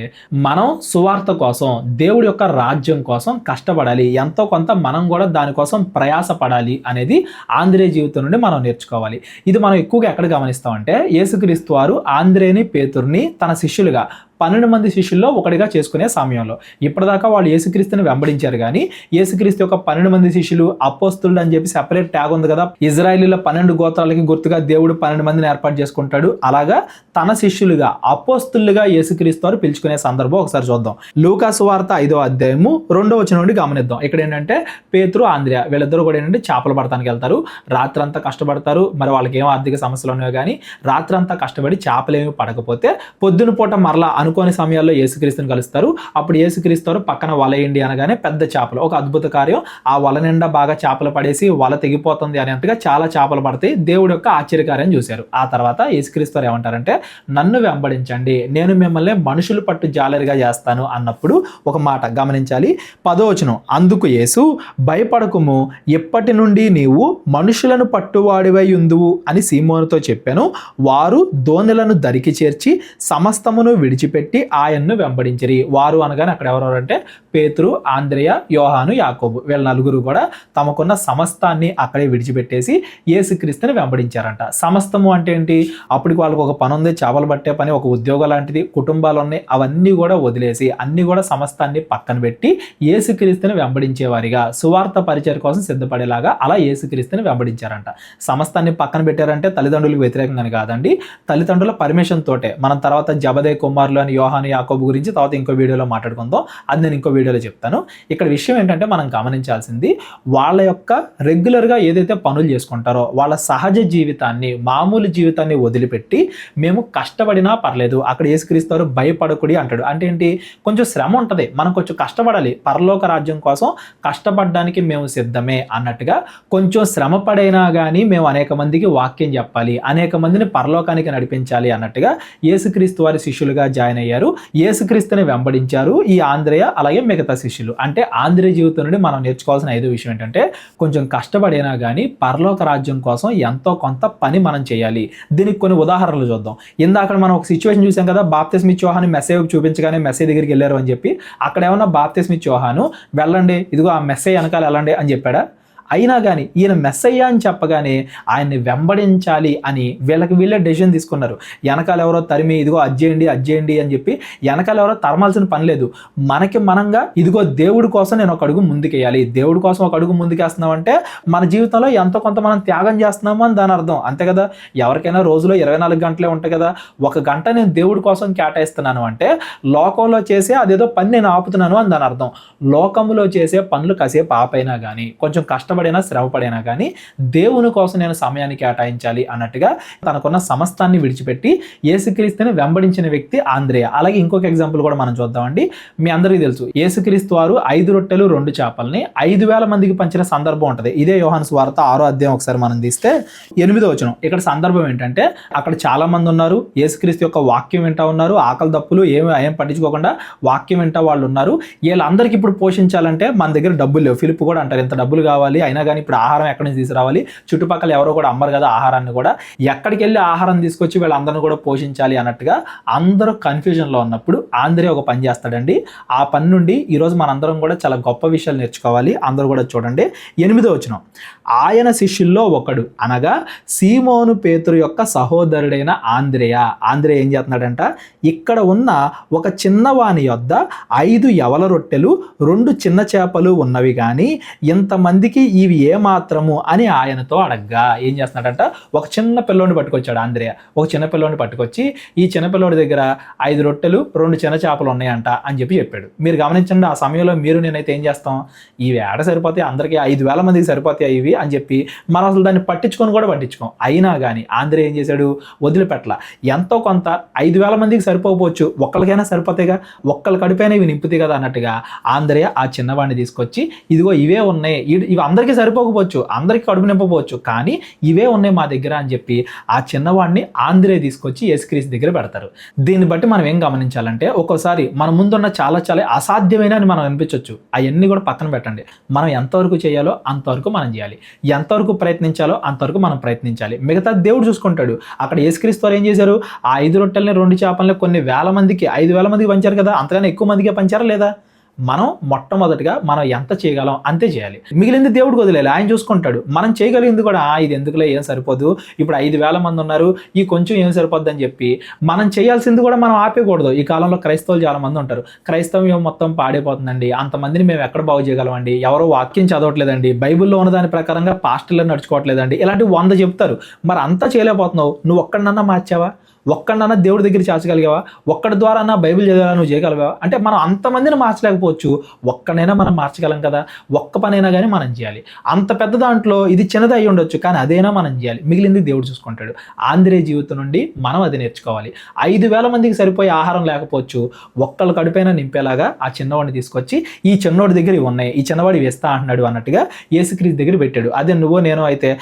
మనం సువార్త కోసం, దేవుడి యొక్క రాజ్యం కోసం కష్టపడాలి, ఎంతో కొంత మనం కూడా దానికోసం ప్రయాసపడాలి అనేది ఆంద్రేయ జీవితం నుండి మనం నేర్చుకోవాలి. ఇది మనం ఎక్కువగా ఎక్కడ గమనిస్తామంటే యేసుక్రీస్తు వారు ఆంద్రేయని, పేతురుని తన శిష్యులుగా 12 మంది శిష్యుల్లో ఒకటిగా చేసుకునే సమయంలో, ఇప్పటిదాకా వాళ్ళు యేసుక్రీస్తుని వెంబడించారు కానీ యేసుక్రీస్తు యొక్క 12 మంది శిష్యులు, అపోస్తులు అని చెప్పి సెపరేట్ ట్యాగ్ ఉంది కదా, ఇజ్రాయేలీల 12 గోత్రాలకి గుర్తుగా దేవుడు 12 మందిని ఏర్పాటు చేసుకుంటాడు. అలాగా తన శిష్యులుగా, అపోస్తులుగా యేసుక్రీస్తు వారు పిలుచుకునే సందర్భం ఒకసారి చూద్దాం. లూకా సువార్త 5వ అధ్యాయము 2వ వచనం నుండి గమనిద్దాం. ఇక్కడ ఏంటంటే పేతురు, ఆంద్రేయ వీళ్ళిద్దరూ కూడా ఏంటంటే చేపలు పడటానికి వెళ్తారు. రాత్రంతా కష్టపడతారు. మరి వాళ్ళకి ఏం ఆర్థిక సమస్యలు ఉన్నాయో కానీ రాత్రంతా కష్టపడి చేపలేమి పడకపోతే పొద్దున పూట మరలా అనుకోని సమయాల్లో యేసుక్రీస్తుని కలుస్తారు. అప్పుడు యేసుక్రీస్తు పక్కన వలయండి అనగానే పెద్ద చేపలు, ఒక అద్భుత కార్యం. ఆ వల నిండా బాగా చేపలు పడేసి వల తెగిపోతుంది అనేట్టుగా చాలా చేపలు పడతాయి. దేవుడి యొక్క ఆశ్చర్యకార్యం చూశారు. ఆ తర్వాత యేసుక్రీస్తు ఏమంటారంటే నన్ను వెంబడించండి, నేను మిమ్మల్ని మనుషులు పట్టు జాలరిగా చేస్తాను అన్నప్పుడు ఒక మాట గమనించాలి. 10వ వచనం, అందుకు యేసు భయపడకుము, ఎప్పటి నుండి నీవు మనుషులను పట్టువాడివై ఉందువు అని సీమోనుతో చెప్పాను. వారు దోణెలను దరికి చేర్చి సమస్తమును విడిచిపెట్టి ఆయన్ను వెంబడించిరి. వారు అనగానే అక్కడ ఎవరెవరంటే పేతురు, ఆంద్రేయ, యోహాను, యాకోబు వీళ్ళ నలుగురు కూడా తమకున్న సమస్తాన్ని అక్కడే విడిచిపెట్టేసి యేసుక్రీస్తుని వెంబడించారంట. సమస్తము అంటే ఏంటి? అప్పటికి వాళ్ళకి ఒక పని ఉంది, చేపలు పట్టే పని, ఒక ఉద్యోగం లాంటిది, కుటుంబాలు ఉన్నాయి, అవన్నీ కూడా వదిలేసి అన్ని కూడా సమస్తాన్ని పక్కన పెట్టి యేసుక్రీస్తుని వెంబడించేవారిగా, సువార్త పరిచయం కోసం సిద్ధపడేలాగా అలా యేసుక్రీస్తుని వెంబడించారంట. సమస్తాన్ని పక్కన పెట్టారంటే తల్లిదండ్రులకు వ్యతిరేకంగానే కాదండి, తల్లిదండ్రుల పర్మిషన్ తోటే. మనం తర్వాత జబదే కుమారులు అని యోహాను, యాకోబు గురించి తర్వాత ఇంకో వీడియోలో మాట్లాడుకుందాం, అది నేను ఇంకో వీడియోలో చెప్తాను. ఇక్కడ విషయం ఏంటంటే మనం గమనించాల్సింది, వాళ్ళ యొక్క రెగ్యులర్గా ఏదైతే పనులు చేసుకుంటారో వాళ్ళ సహజ జీవితాన్ని, మామూలు జీవితాన్ని వదిలిపెట్టి మేము కష్టపడినా పర్లేదు, అక్కడ యేసుక్రీస్తు వారు భయపడకుడి అంటాడు. అంటే ఏంటి? కొంచెం శ్రమ ఉంటుంది, మనం కొంచెం కష్టపడాలి, పరలోక రాజ్యం కోసం కష్టపడడానికి మేము సిద్ధమే అన్నట్టుగా కొంచెం శ్రమ పడైనా కానీ మేము అనేక మందికి వాక్యం చెప్పాలి, అనేక మందిని పరలోకానికి నడిపించాలి అన్నట్టుగా యేసుక్రీస్తు వారి శిష్యులుగా జాయిన్ అయ్యారు. యేసుక్రీస్తుని వెంబడించారు ఈ ఆంద్రేయ, అలాగే మిగతా శిష్యులు. అంటే ఆంద్రేయ జీవితం నుండి మనం నేర్చుకోవాల్సిన 5వ విషయం ఏంటంటే కొంచెం కష్టపడైనా కానీ పరలోక రాజ్యం కోసం ఎంతో కొంత పని మనం చేయాలి. దీనికి కొన్ని ఉదాహరణలు చూద్దాం. ఇందాక మనం ఒక సిచ్యువేషన్ చూసాం కదా, బాప్తిస్మ ఇచ్చే యోహాను మెస్సేజ్ చూపించగానే మెస్సేజ్ దగ్గరికి వెళ్ళారు అని చెప్పి, అక్కడ ఏమన్నా బాప్తిస్మ ఇచ్చే యోహాను వెళ్ళండి, ఇదిగో ఆ మెస్సేజ్ వెనకాల వెళ్ళండి అని చెప్పాడా? అయినా కానీ ఈయన మెస్సయ్య అని చెప్పగానే ఆయన్ని వెంబడించాలి అని వీళ్ళే డెసిషన్ తీసుకున్నారు. వెనకాల ఎవరో తరిమి ఇదిగో అజ్జేయండి అని చెప్పి వెనకాల ఎవరో తరమాల్సిన పని లేదు. మనకి మనంగా ఇదిగో దేవుడి కోసం నేను ఒక అడుగు ముందుకేయాలి, దేవుడి కోసం ఒక అడుగు ముందుకేస్తున్నామంటే మన జీవితంలో ఎంతో కొంత మనం త్యాగం చేస్తున్నాము అని దాని అర్థం. అంతే కదా, ఎవరికైనా రోజులో 24 గంటలే ఉంటాయి కదా, ఒక గంట నేను దేవుడి కోసం కేటాయిస్తున్నాను అంటే లోకంలో చేసే అదేదో పని నేను ఆపుతున్నాను అని దాని అర్థం. లోకంలో చేసే పనులు కాసేపు ఆపైనా కానీ, కొంచెం కష్టపడినా శ్రమపడినా కానీ దేవుని కోసం నేను సమయాన్ని కేటాయించాలి అన్నట్టుగా తనకున్న సమస్తాన్ని విడిచిపెట్టి యేసుక్రీస్తుని వెంబడించిన వ్యక్తి ఆంద్రేయ. అలాగే ఇంకొక ఎగ్జాంపుల్ కూడా మనం చూద్దామండి. మీ అందరికీ తెలుసు, యేసుక్రీస్తు వారు 5 రొట్టెలు 2 చేపల్ని 5,000 మందికి పంచిన సందర్భం ఉంటుంది. ఇదే యోహాను సువార్త 6వ అధ్యాయం ఒకసారి మనం తీస్తే 8వ వచనం. ఇక్కడ సందర్భం ఏంటంటే అక్కడ చాలా మంది ఉన్నారు, యేసుక్రీస్తు యొక్క వాక్యం వింటా ఉన్నారు, ఆకలి దప్పులు ఏం పట్టించుకోకుండా వాక్యం వింటా వాళ్ళు ఉన్నారు. వీళ్ళందరికీ ఇప్పుడు పోషించాలంటే మన దగ్గర డబ్బులు లేవు. ఫిలిప్ కూడా అంటారు, ఇంత డబ్బులు కావాలి, అయినా కానీ ఇప్పుడు ఆహారం ఎక్కడి నుంచి తీసుకురావాలి, చుట్టుపక్కల ఎవరో కూడా అమ్మరు కదా ఆహారాన్ని కూడా, ఎక్కడికి వెళ్ళి ఆహారం తీసుకొచ్చి వీళ్ళందరినీ కూడా పోషించాలి అన్నట్టుగా అందరూ కన్ఫ్యూజన్లో ఉన్నప్పుడు ఆంద్రే ఒక పని చేస్తాడండి. ఆ పని నుండి ఈరోజు మనందరం కూడా చాలా గొప్ప విషయాలు నేర్చుకోవాలి. అందరూ కూడా చూడండి 8వ వచనం. ఆయన శిష్యుల్లో ఒకడు అనగా సీమోను పేతురు యొక్క సహోదరుడైన ఆంద్రేయ ఏం చేస్తున్నాడంట, ఇక్కడ ఉన్న ఒక చిన్నవాని యొద్ద 5 యవల రొట్టెలు 2 చిన్న చేపలు ఉన్నవి కానీ ఇంతమందికి ఇవి ఏమాత్రము అని ఆయనతో అడగ్గా ఏం చేస్తున్నాడంట, ఒక చిన్న పిల్లోని పట్టుకొచ్చాడు ఆంద్రేయ. ఒక చిన్న పిల్లోని పట్టుకొచ్చి ఈ చిన్న పిల్లోడి దగ్గర 5 రొట్టెలు 2 చిన్న చేపలు ఉన్నాయంట అని చెప్పాడు. మీరు గమనించండి, ఆ సమయంలో మీరు నేనైతే ఏం చేస్తాం, ఇవి ఏడ సరిపోతాయి, అందరికీ 5,000 మందికి సరిపోతాయి ఇవి అని చెప్పి మనం అసలు దాన్ని పట్టించుకోం. అయినా కానీ ఆంద్రే ఏం చేశాడు, వదిలిపెట్టల. ఎంతో కొంత 5,000 మందికి సరిపోవచ్చు, ఒక్కరికైనా సరిపోతాయిగా, ఒక్కళ్ళ కడిపైన ఇవి నింపుతాయి కదా అన్నట్టుగా ఆంద్రే ఆ చిన్నవాడిని తీసుకొచ్చి ఇదిగో ఇవే ఉన్నాయి, ఇవి అందరికీ సరిపోకపోవచ్చు, అందరికీ కడుపు నింపకపోవచ్చు, కానీ ఇవే ఉన్నాయి మా దగ్గర అని చెప్పి ఆ చిన్నవాడిని ఆంద్రే తీసుకొచ్చి యేసుక్రీస్తు దగ్గర పెడతారు. దీన్ని బట్టి మనం ఏం గమనించాలంటే ఒక్కోసారి మన ముందున్న చాలా అసాధ్యమైన అని మనం అనిపించవచ్చు, అవన్నీ కూడా పక్కన పెట్టండి. మనం ఎంతవరకు చేయాలో అంతవరకు మనం చేయాలి, ఎంతవరకు ప్రయత్నించాలో అంతవరకు మనం ప్రయత్నించాలి. మిగతా దేవుడు చూసుకుంటాడు. అక్కడ యేసుక్రీస్తు వారు ఏం చేశారు, ఆ 5 రొట్టెల్ని 2 చేపల్ని కొన్ని వేల మందికి 5,000 మందికి పంచారు కదా, అంతగానే ఎక్కువ మందికే పంచారా లేదా? మనం మొట్టమొదటిగా మనం ఎంత చేయగలం అంతే చేయాలి, మిగిలింది దేవుడికి వదిలేయాలి, ఆయన చూసుకుంటాడు. మనం చేయగలిగింది కూడా ఇది ఎందుకులే, ఏం సరిపోదు, ఇప్పుడు 5,000 మంది ఉన్నారు, ఈ కొంచెం ఏం సరిపోద్ది అని చెప్పి మనం చేయాల్సింది కూడా మనం ఆపేయకూడదు. ఈ కాలంలో క్రైస్తవులు చాలా మంది ఉంటారు, క్రైస్తవం మొత్తం పాడైపోతుందండి, అంతమందిని మేము ఎక్కడ బాగు చేయగలమండి, ఎవరో వాక్యం చదవట్లేదండి, బైబిల్లో ఉన్న దాని ప్రకారంగా పాస్టర్లు నడుచుకోవట్లేదండి, ఇలాంటి 100 చెప్తారు. మరి అంతా చేయలేకపోతున్నావు, నువ్వు ఒక్కడన్నా మార్చావా, ఒక్కడన్నా దేవుడి దగ్గర చేర్చగలిగావా, ఒక్కడి ద్వారా బైబిల్ చదివా నువ్వు చేయగలిగావా అంటే మనం అంతమందిని మార్చలేకపోవచ్చు, ఒక్కనైనా మనం మార్చగలం కదా, ఒక్క పనైనా కానీ మనం చేయాలి. అంత పెద్ద దాంట్లో ఇది చిన్నది అయి ఉండొచ్చు, కానీ అదైనా మనం చేయాలి, మిగిలింది దేవుడు చూసుకుంటాడు. ఆంద్రే జీవితం నుండి మనం అది నేర్చుకోవాలి. 5,000 మందికి సరిపోయే ఆహారం లేకపోవచ్చు, ఒక్కళ్ళ కడుపైనా నింపేలాగా ఆ చిన్నవాడిని తీసుకొచ్చి ఈ చిన్నవాడి దగ్గర ఇవి ఉన్నాయి, ఈ చిన్నవాడి వేస్తా అంటున్నాడు అన్నట్టుగా యేసుక్రీస్తు దగ్గర పెట్టాడు. అదే నువ్వు నేను అయితే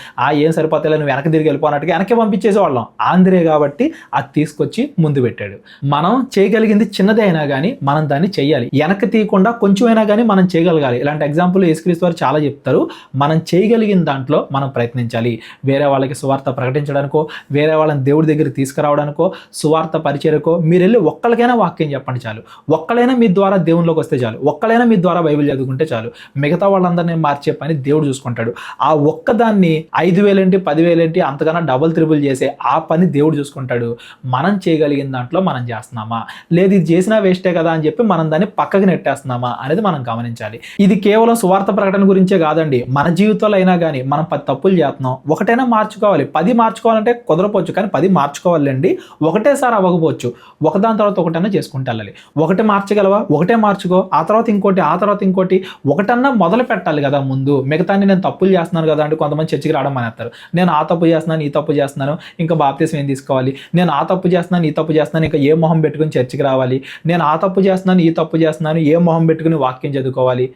ఏం సరిపోతాయి నువ్వు వెనక్కి తిరిగి వెళ్ళిపోన్నట్టుగా వెనక్కి పంపించేసేవాళ్ళం. ఆంద్రే కాబట్టి అది తీసుకొచ్చి ముందు పెట్టాడు. మనం చేయగలిగింది చిన్నదే అయినా కానీ మనం దాన్ని చేయాలి, వెనక్కి తీయకుండా కొంచెమైనా కానీ మనం చేయగలగాలి. ఇలాంటి ఎగ్జాంపుల్ యేసుక్రీస్తు వారు చాలా చెప్తారు. మనం చేయగలిగిన దాంట్లో మనం ప్రయత్నించాలి. వేరే వాళ్ళకి సువార్త ప్రకటించడానికో, వేరే వాళ్ళని దేవుడి దగ్గర తీసుకురావడానికో, సువార్త పరిచర్యకో మీరు వెళ్ళి ఒక్కళ్ళకైనా వాక్యం చెప్పండి చాలు, ఒక్కలైనా మీ ద్వారా దేవునిలోకి వస్తే చాలు, ఒక్కలైనా మీ ద్వారా బైబిల్ చదువుకుంటే చాలు, మిగతా వాళ్ళందరినీ మార్చే పని దేవుడు చూసుకుంటాడు. ఆ ఒక్కదాన్ని 5,000 ఏంటి 10,000 ఏంటి అంతకన్నా డబుల్ త్రిబుల్ చేసే ఆ పని దేవుడు చూసుకుంటాడు. మనం చేయగలిగిన దాంట్లో మనం చేస్తున్నామా, లేదు ఇది చేసినా వేస్టే కదా అని చెప్పి మనం దాన్ని పక్కకి నెట్టేస్తున్నామా అనేది మనం గమనించాలి. ఇది కేవలం సువార్త ప్రకటన గురించే కాదండి, మన జీవితంలో అయినా కానీ మనం 10 తప్పులు చేస్తున్నాం, ఒకటైనా మార్చుకోవాలి. 10 మార్చుకోవాలంటే కుదరపోవచ్చు, కానీ 10 మార్చుకోవాలండి. ఒకటేసారి అవ్వకపోవచ్చు, ఒకదాని తర్వాత ఒకటైనా చేసుకుంటూ వెళ్ళాలి. ఒకటి మార్చగలవా, ఒకటే మార్చుకో, ఆ తర్వాత ఇంకోటి, ఆ తర్వాత ఇంకోటి, ఒకటన్నా మొదలు పెట్టాలి కదా ముందు. మిగతాన్ని నేను తప్పులు చేస్తున్నాను కదా అంటే కొంతమంది చర్చికి రావడం మానేస్తారు. నేను ఆ తప్పు చేస్తున్నాను, ఈ తప్పు చేస్తున్నాను, ఇంకా బాప్తిసం ఏం తీసుకోవాలి, నేను ఆ తప్పు చేస్తున్నాను, ఈ తప్పు చేస్తున్నాను, ఇంకా ఏ మొహం పెట్టుకుని చర్చికి రావాలి, నేను ఆ తప్పు చేస్తున్నాను, ఈ తప్పు చేస్తున్నాను, ఏ మొహం పెట్టుకుని వాక్యం చదువుకోవాలి,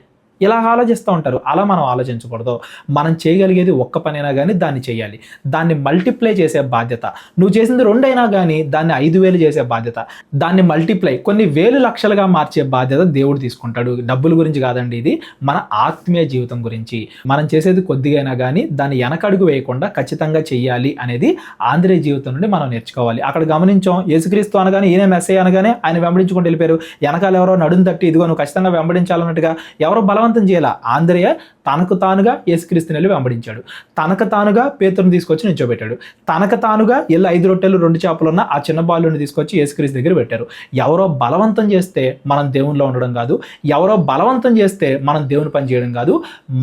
ఇలా ఆలోచిస్తూ ఉంటారు. అలా మనం ఆలోచించకూడదు. మనం చేయగలిగేది ఒక్క పనైనా కానీ దాన్ని చేయాలి, దాన్ని మల్టిప్లై చేసే బాధ్యత. నువ్వు చేసింది 2 అయినా కానీ దాన్ని 5,000 చేసే బాధ్యత, దాన్ని మల్టిప్లై కొన్ని వేలు లక్షలుగా మార్చే బాధ్యత దేవుడు తీసుకుంటాడు. డబ్బుల గురించి కాదండి, ఇది మన ఆత్మీయ జీవితం గురించి. మనం చేసేది కొద్దిగా అయినా కానీ దాన్ని వెనకడుగు వేయకుండా ఖచ్చితంగా చెయ్యాలి అనేది ఆంద్రే జీవితం నుండి మనం నేర్చుకోవాలి. అక్కడ గమనించాం, యేసుక్రీస్తు అనగానే ఈయన మెస్సయ్య అనగానే ఆయన వెంబడించుకుంటూ వెళ్ళిపోయారు. వెనకాల ఎవరో నడుం తట్టి ఇదిగో నువ్వు ఖచ్చితంగా వెంబడించాలన్నట్టుగా ఎవరో బలవంతం బలవంతం చేయాల. ఆంద్రేయ తనకు తానుగా యేసుక్రీస్తుని వెళ్ళి వెంబడించాడు. తనకు తానుగా పేతురుని తీసుకొచ్చి నిల్చోబెట్టాడు. తనకు తానుగా వెళ్ళి 5 రొట్టెలు 2 చేపలు ఉన్న ఆ చిన్న బాలుని తీసుకొచ్చి యేసుక్రీస్తు దగ్గర పెట్టారు. ఎవరో బలవంతం చేస్తే మనం దేవునిలో ఉండడం కాదు, ఎవరో బలవంతం చేస్తే మనం దేవుని పని చేయడం కాదు.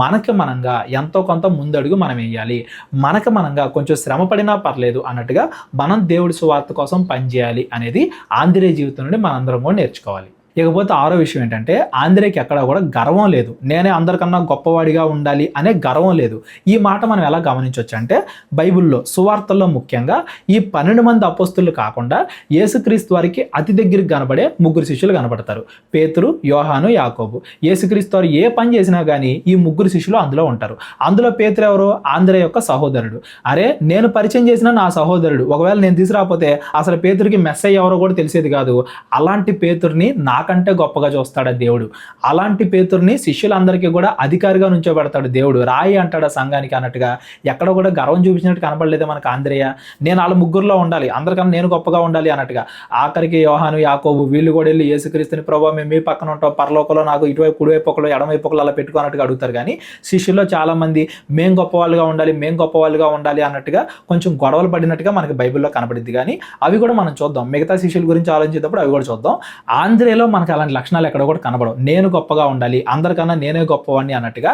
మనకి మనంగా ఎంతో కొంత ముందడుగు మనం వేయాలి. మనకి మనంగా కొంచెం శ్రమ పడినా పర్లేదు అన్నట్టుగా మనం దేవుడి సువార్త కోసం పనిచేయాలి అనేది ఆంద్రేయ జీవితం నుండి మనందరం కూడా నేర్చుకోవాలి. ఇకపోతే 6వ విషయం ఏంటంటే, ఆంద్రేయకి ఎక్కడా కూడా గర్వం లేదు. నేనే అందరికన్నా గొప్పవాడిగా ఉండాలి అనే గర్వం లేదు. ఈ మాట మనం ఎలా గమనించవచ్చు అంటే, బైబిల్లో సువార్తల్లో ముఖ్యంగా ఈ 12 మంది అపోస్తులు కాకుండా యేసుక్రీస్తు వారికి అతి దగ్గరికి కనబడే 3 శిష్యులు కనబడతారు. పేతురు, యోహాను, యాకోబు. యేసుక్రీస్తు వారు ఏ పని చేసినా కానీ ఈ 3 శిష్యులు అందులో ఉంటారు. అందులో పేతురు ఎవరు? ఆంద్రేయ యొక్క సహోదరుడు. అరే, నేను పరిచయం చేసిన నా సహోదరుడు, ఒకవేళ నేను తీసుకురాకపోతే అసలు పేతురికి మెస్సయ్య ఎవరో కూడా తెలిసేది కాదు. అలాంటి పేతుర్ని నాకంటే గొప్పగా చూస్తాడు దేవుడు. అలాంటి పేతుర్ని శిష్యులందరికీ కూడా అధికారిగా నుంచోబెడతాడు దేవుడు. రాయి అంటాడు సంఘానికి అన్నట్టుగా. ఎక్కడ కూడా గర్వం చూపించినట్టు కనపడలేదే మనకు ఆంద్రేయ. నేను వాళ్ళ 3లో ఉండాలి, అందరికన్నా నేను గొప్పగా ఉండాలి అన్నట్టుగా. ఆఖరికి యోహాను, యాకోబు వీళ్ళు కూడా వెళ్ళి యేసుక్రీస్తుని, ప్రభువా మేము మీ పక్కన ఉంటాం, పరలోకంలో నాకు ఇటువైపు కుడివైపు ఒకళ్ళు ఎడమవైపు ఒకళ్ళు అలా పెట్టుకున్నట్టుగా అడుగుతారు. కానీ శిష్యుల్లో చాలా మంది మేము గొప్పవాళ్ళుగా ఉండాలి, మేము గొప్పవాళ్ళుగా ఉండాలి అన్నట్టుగా కొంచెం గొడవలు పడినట్టుగా మనకి బైబిల్లో కనపడింది. కానీ అవి కూడా మనం చూద్దాం. మిగతా శిష్యుల గురించి ఆలోచించేటప్పుడు అవి కూడా చూద్దాం. ఆంద్రేయలో మనకు అలాంటి లక్షణాలు ఎక్కడ కూడా కనబడవు. నేను గొప్పగా ఉండాలి, అందరికన్నా నేనే గొప్పవాడిని అన్నట్టుగా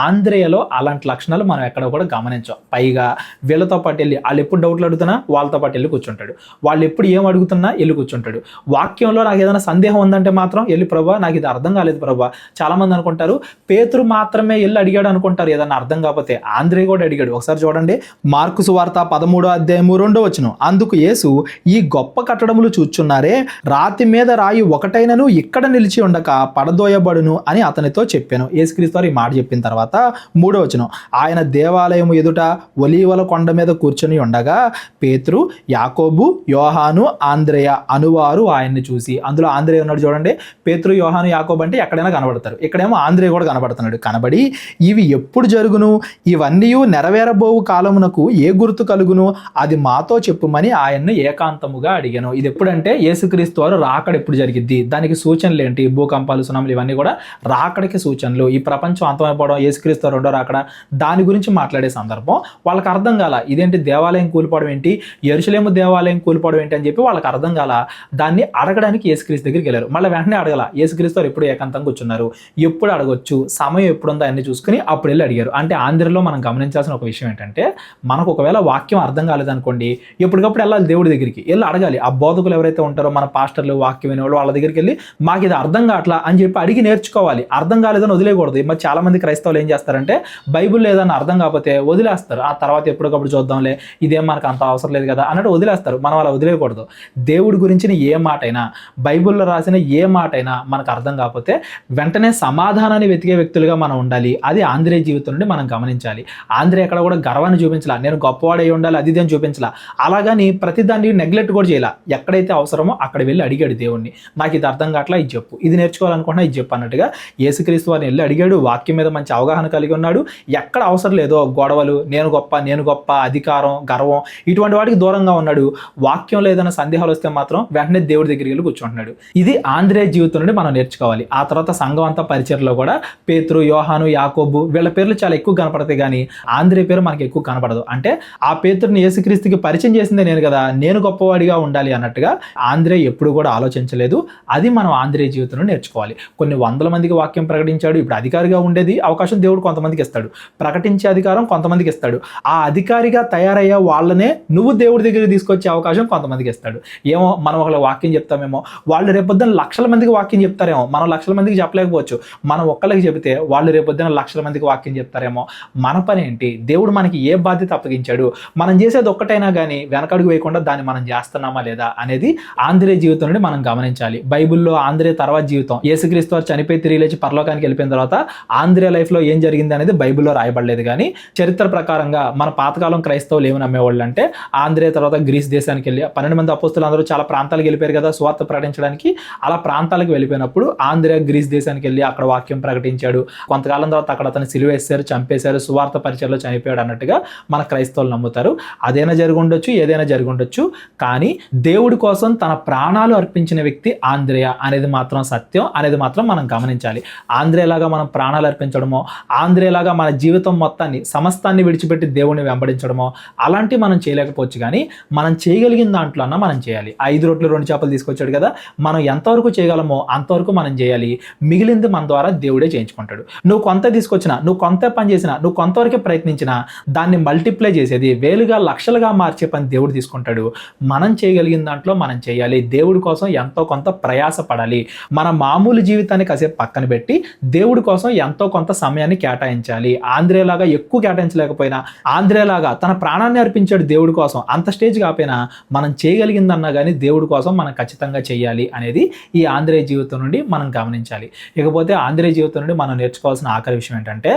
ఆంద్రేయలో అలాంటి లక్షణాలు మనం ఎక్కడ కూడా గమనించాం. పైగా వీళ్ళతో పాటు వెళ్ళి వాళ్ళు ఎప్పుడు డౌట్లు అడుగుతున్నా వాళ్ళతో పాటు వెళ్ళి కూర్చుంటాడు. వాళ్ళు ఎప్పుడు ఏం అడుగుతున్నా వెళ్ళి కూర్చుంటాడు. వాక్యంలో నాకు ఏదైనా సందేహం ఉందంటే మాత్రం వెళ్ళి, ప్రభువా నాకు ఇది అర్థం కాలేదు ప్రభువా. చాలా మంది అనుకుంటారు పేతురు మాత్రమే వెళ్ళి అడిగాడు అనుకుంటారు ఏదన్నా అర్థం కాకపోతే. ఆంద్రేయ కూడా అడిగాడు. ఒకసారి చూడండి, మార్కు సువార్త 13వ అధ్యాయము 2వ వచనం. అందుకు యేసు, ఈ గొప్ప కట్టడములు చూచున్నారే, రాతి మీద రాయి ఒకటైనను ఇక్కడ నిలిచి ఉండక పడదోయబడును అని అతనితో చెప్పాను. యేసుక్రీస్తు వారు ఈ మాట చెప్పిన తర్వాత 3వ వచనం, ఆయన దేవాలయం ఎదుట ఒలీవల కొండ మీద కూర్చొని ఉండగా పేతురు, యాకోబు, యోహాను, ఆంద్రేయ అనువారు ఆయన్ని చూసి. అందులో ఆంద్రేయ ఉన్నాడు చూడండి. పేతురు, యోహాను, యాకోబు అంటే ఎక్కడైనా కనబడతారు. ఇక్కడేమో ఆంద్రేయ కూడా కనబడుతున్నాడు. కనబడి, ఇవి ఎప్పుడు జరుగును, ఇవన్నీ నెరవేరబోవు కాలమునకు ఏ గుర్తు కలుగును, అది మాతో చెప్పుమని ఆయన్ను ఏకాంతముగా అడిగాను. ఇది ఎప్పుడంటే యేసుక్రీస్తు వారు రాకడ ఎప్పుడు జరిగిద్ది, దానికి సూచనలు ఏంటి, భూకంపాలు, సునాములు ఇవన్నీ కూడా రాకడికి సూచనలు. ఈ ప్రపంచం అంతమైపోవడం, యేసుక్రీస్తు రెండో రాకడ, దాని గురించి మాట్లాడే సందర్భం వాళ్ళకి అర్థం కాల. ఇదేంటి దేవాలయం కూలిపోవడం ఏంటి, యెరూషలేము దేవాలయం కూలిపోవడం ఏంటి అని చెప్పి వాళ్ళకి అర్థం కాల. దాన్ని అడగడానికి యేసుక్రీస్తు దగ్గరికి వెళ్ళారు. మళ్ళీ వెంటనే అడగల. యేసుక్రీస్తు వారు ఎప్పుడు ఏకాంతంగా కూర్చున్నారు, ఎప్పుడు అడగొచ్చు, సమయం ఎప్పుడుందో అన్ని చూసుకుని అప్పుడు వెళ్ళి అడిగారు. అంటే ఆంధ్రలో మనం గమనించాల్సిన ఒక విషయం ఏంటంటే, మనకు ఒకవేళ వాక్యం అర్థం కాలేదనుకోండి, ఎప్పటికప్పుడు వెళ్ళాలి దేవుడి దగ్గరికి, వెళ్ళి అడగాలి. ఆ బోధకులు ఎవరైతే ఉంటారో, మన పాస్టర్లు, వాక్యం వినేవాళ్ళు, వాళ్ళ దగ్గరికి వెళ్ళి మాకు ఇది అర్థం కావట్లా అని చెప్పి అడిగి నేర్చుకోవాలి. అర్థం కాలేదని వదిలేయకూడదు. మరి చాలా మంది క్రైస్తవులు ఏం చేస్తారంటే, బైబిల్ ఏదన్నా అర్థం కాకపోతే వదిలేస్తారు. ఆ తర్వాత ఎప్పటికప్పుడు చూద్దాంలే, ఇదేం మనకు అంత అవసరం లేదు కదా అన్నట్టు వదిలేస్తారు. మనం అలా వదిలేయకూడదు. దేవుడి గురించిన ఏ మాట అయినా, బైబిల్లో రాసిన ఏ మాట అయినా మనకు అర్థం కాకపోతే వెంటనే సమాధానాన్ని వెతికే వ్యక్తులుగా మనం ఉండాలి. అది ఆంద్రేయ జీవితం నుండి మనం గమనించాలి. ఆంద్రేయ ఎక్కడ కూడా గర్వాన్ని చూపించలా, నేను గొప్పవాడై ఉండాలి అది ఇదేం చూపించలా. అలాగని ప్రతిదాన్ని నెగ్లెక్ట్ కూడా చేయాల. ఎక్కడైతే అవసరమో అక్కడ వెళ్ళి అడిగాడు దేవుణ్ణి, నాకు ఇది అర్థం కావట్లా, ఇది చెప్పు, ఇది నేర్చుకోవాలనుకుంటున్నా ఇది చెప్పు అన్నట్టుగా యేసుక్రీస్తు వారిని వెళ్ళి అడిగాడు. వాక్యం మీద మంచి అవగాహన కలిగి ఉన్నాడు. ఎక్కడ అవసరం లేదో గొడవలు, నేను గొప్ప, అధికారం, గర్వం ఇటువంటి వాటికి దూరంగా ఉన్నాడు. వాక్యంలో ఏదైనా సందేహాలు వస్తే మాత్రం వెంటనే దేవుడి దగ్గరికి వెళ్ళి కూర్చుంటున్నాడు. ఇది ఆంద్రేయ జీవితం నుండి మనం నేర్చుకోవాలి. ఆ తర్వాత సంఘం అంతా పరిచర్లో కూడా పేతురు, యోహాను, యాకోబు వీళ్ళ పేర్లు చాలా ఎక్కువ కనపడతాయి. కానీ ఆంద్రేయ పేరు మనకి ఎక్కువ కనపడదు. అంటే ఆ పేతురుని యేసుక్రీస్తుకి పరిచయం చేసిందే నేను కదా, నేను గొప్పవాడిగా ఉండాలి అన్నట్టుగా ఆంద్రేయ ఎప్పుడు కూడా ఆలోచించలేదు. అది మనం ఆంద్రేయ జీవితంలో నేర్చుకోవాలి. కొన్ని వందల మందికి వాక్యం ప్రకటించాడు. ఇప్పుడు అధికారిగా ఉండేది అవకాశం దేవుడు కొంతమందికి ఇస్తాడు, ప్రకటించే అధికారం కొంతమందికి ఇస్తాడు. ఆ అధికారిగా తయారయ్యే వాళ్ళనే నువ్వు దేవుడి దగ్గరికి తీసుకొచ్చే అవకాశం కొంతమందికి ఇస్తాడు. ఏమో మనం ఒకళ్ళ వాక్యం చెప్తామేమో, వాళ్ళు రేపొద్దున లక్షల మందికి వాక్యం చెప్తారేమో, మనం లక్షల మందికి చెప్పలేకపోవచ్చు. మనం ఒక్కళ్ళకి చెబితే వాళ్ళు రేపొద్దున లక్షల మందికి వాక్యం చెప్తారేమో. మన పని ఏంటి, దేవుడు మనకి ఏ బాధ్యత అప్పగించాడు, మనం చేసేది ఒక్కటైనా కానీ వెనకడుగు వేయకుండా దాన్ని మనం చేస్తున్నామా లేదా అనేది ఆంద్రేయ జీవితం నుండి మనం గమనించాలి. బైబిల్లో ఆంద్రేయ తర్వాత జీవితం, యేసుక్రీస్తు వారు చనిపోయి తిరిగి లేచి పరలోకానికి వెళ్ళిపోయిన తర్వాత ఆంద్రేయ లైఫ్లో ఏం జరిగింది అనేది బైబిల్లో రాయబడలేదు. కానీ చరిత్ర ప్రకారంగా మన పాతకాలం క్రైస్తవులు ఏమి నమ్మేవాళ్ళు అంటే, ఆంద్రేయ తర్వాత గ్రీస్ దేశానికి వెళ్ళి 12 మంది అపోస్తులు అందరూ చాలా ప్రాంతాలకు వెళ్ళిపోయారు కదా సువార్త ప్రకటించడానికి. అలా ప్రాంతాలకు వెళ్ళిపోయినప్పుడు ఆంద్రేయ గ్రీస్ దేశానికి వెళ్ళి అక్కడ వాక్యం ప్రకటించాడు. కొంతకాలం తర్వాత అక్కడ అతను సిలువేశారు, చంపేశారు, సువార్త పరిచయలో చనిపోయాడు అన్నట్టుగా మన క్రైస్తవులు నమ్ముతారు. అదైనా జరిగి ఉండొచ్చు, ఏదైనా జరిగి ఉండొచ్చు. కానీ దేవుడి కోసం తన ప్రాణాలు అర్పించిన వ్యక్తి ఆంద్రేయ అనేది మాత్రం సత్యం అనేది మాత్రం మనం గమనించాలి. ఆంధ్రేలాగా మనం ప్రాణాలు అర్పించడమో, ఆంధ్రేలాగా మన జీవితం మొత్తాన్ని సమస్తాన్ని విడిచిపెట్టి దేవుణ్ణి వెంబడించడమో అలాంటివి మనం చేయలేకపోవచ్చు, కానీ మనం చేయగలిగిన దాంట్లో అన్నా మనం చేయాలి. 5 రొట్టెలు 2 చేపలు తీసుకొచ్చాడు కదా, మనం ఎంతవరకు చేయగలమో అంతవరకు మనం చేయాలి. మిగిలింది మన ద్వారా దేవుడే చేయించుకుంటాడు. నువ్వు కొంత తీసుకొచ్చినా, నువ్వు కొంత పని చేసినా, నువ్వు కొంతవరకే ప్రయత్నించినా దాన్ని మల్టిప్లై చేసేది వేలుగా లక్షలుగా మార్చే పని దేవుడు తీసుకుంటాడు. మనం చేయగలిగిన దాంట్లో మనం చేయాలి. దేవుడి కోసం ఎంతో కొంత ప్రయాస పడాలి. మన మామూలు జీవితాన్ని కాసేపు పక్కన పెట్టి దేవుడి కోసం ఎంతో కొంత సమయాన్ని కేటాయించాలి. ఆంధ్రేలాగా ఎక్కువ కేటాయించలేకపోయినా, ఆంధ్రేలాగా తన ప్రాణాన్ని అర్పించాడు దేవుడి కోసం, అంత స్టేజ్ కాకపోయినా మనం చేయగలిగిందన్నా కానీ దేవుడి కోసం మనం ఖచ్చితంగా చేయాలి అనేది ఈ ఆంధ్రేయ జీవితం నుండి మనం గమనించాలి. ఇకపోతే ఆంధ్రేయ జీవితం నుండి మనం నేర్చుకోవాల్సిన ఆఖరి విషయం ఏంటంటే,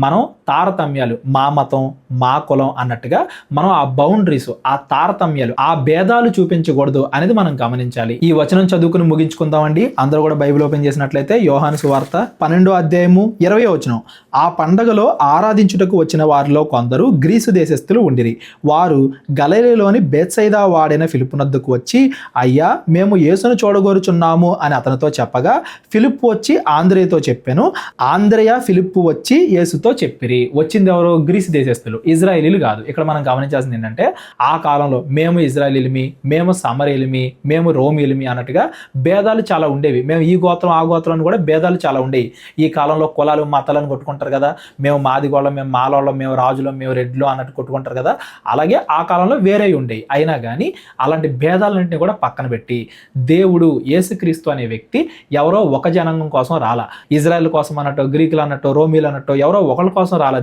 మనం తారతమ్యాలు, మా మతం మా కులం అన్నట్టుగా మనం ఆ బౌండరీస్, ఆ తారతమ్యాలు, ఆ భేదాలు చూపించకూడదు అనేది మనం గమనించాలి. ఈ వచనం చదువుకుని ముగించుకుందామండి. అందరూ కూడా బైబిల్ ఓపెన్ చేసినట్లయితే యోహాను సువార్త 12వ అధ్యాయము 20వ వచనం. ఆ పండగలో ఆరాధించుటకు వచ్చిన వారిలో కొందరు గ్రీసు దేశస్థులు ఉండిరి. వారు గలిలయలోని బేత్సైదా వాడైన ఫిలిప్పునొద్దకు వచ్చి, అయ్యా మేము యేసును చూడగోరుచున్నాము అని అతనితో చెప్పగా, ఫిలిప్పు వచ్చి ఆంద్రేయతో చెప్పాను. ఆంద్రేయ ఫిలిప్పు వచ్చి యేసుతో చెప్పిరి. వచ్చింది ఎవరు? గ్రీసు దేశస్థులు, ఇజ్రాయేలీలు కాదు. ఇక్కడ మనం గమనించాల్సింది ఏంటంటే, ఆ కాలంలో మేము ఇజ్రాయేలీలమి, మేము సమరయులమి, మేము రోమీలమి అన్నట్టుగా భేదాలు చాలా ఉండేవి. మేము ఈ గోత్రం ఆ గోత్రం అని కూడా భేదాలు చాలా ఉండేవి. ఈ కాలంలో కులాలు మతాలను కొట్టుకుంటారు కదా, మేము మాదిగోళ్ళం, మేము మాలోళ్ళం, మేము రాజులం, మేము రెడ్లు అన్నట్టు కొట్టుకుంటారు కదా, అలాగే ఆ కాలంలో వేరే ఉండేవి. అయినా కానీ అలాంటి భేదాలన్నింటినీ కూడా పక్కన పెట్టి దేవుడు యేసుక్రీస్తు అనే వ్యక్తి ఎవరో ఒక జనాంగం కోసం రాలా, ఇజ్రాయెల్ కోసం అన్నట్టు, గ్రీకులు అన్నట్టు, రోమీలు అన్నట్టు ఎవరో ఒకళ్ళ కోసం రాలా.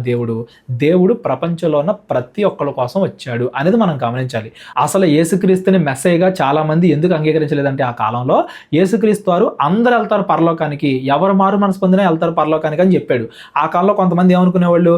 దేవుడు ప్రపంచంలో ఉన్న ప్రతి ఒక్కళ్ళ కోసం వచ్చాడు అనేది మనం గమనించాలి. అసలు యేసుక్రీస్తుని మెస్సయ్యగా చాలా మంది ఎందుకు అంగీకరించలేదంటే, ఆ కాలంలో యేసుక్రీస్తు వారు అందరూ వెళ్తారు పరలోకానికి, ఎవరు మారు మనసు పొందినా వెళ్తారు పరలోకానికి అని చెప్పాడు. ఆ కాలంలో కొంతమంది ఏమనుకునేవాళ్ళు,